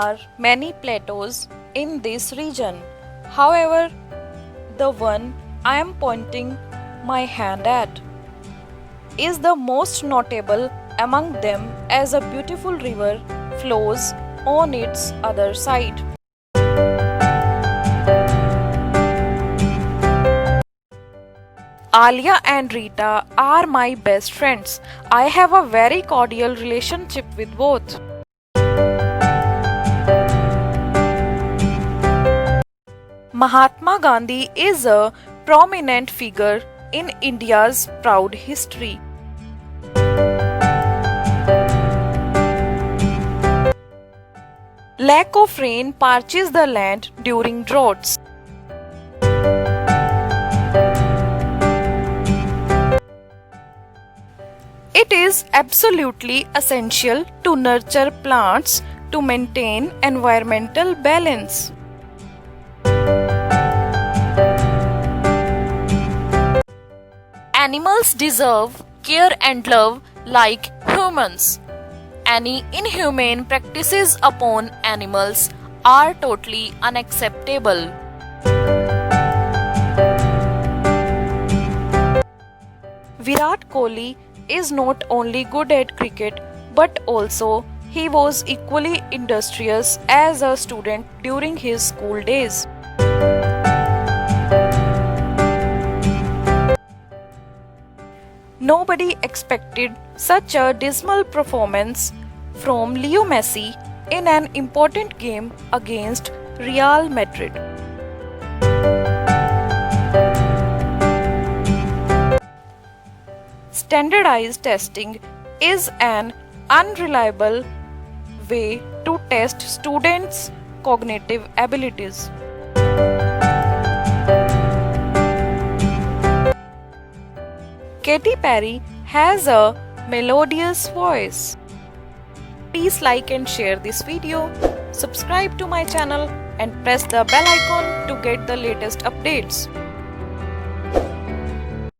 are many plateaus in this region. However, the one I am pointing my hand at is the most notable among them, as a beautiful river flows on its other side. Alia and Rita are my best friends. I have a very cordial relationship with both. Mahatma Gandhi is a prominent figure in India's proud history. Lack of rain parches the land during droughts. It is absolutely essential to nurture plants to maintain environmental balance. Animals deserve care and love like humans. Any inhumane practices upon animals are totally unacceptable. Virat Kohli is not only good at cricket, but also he was equally industrious as a student during his school days. Nobody expected such a dismal performance from Leo Messi in an important game against Real Madrid. Standardized testing is an unreliable way to test students' cognitive abilities. Katy Perry has a melodious voice. Please like and share this video, subscribe to my channel and press the bell icon to get the latest updates.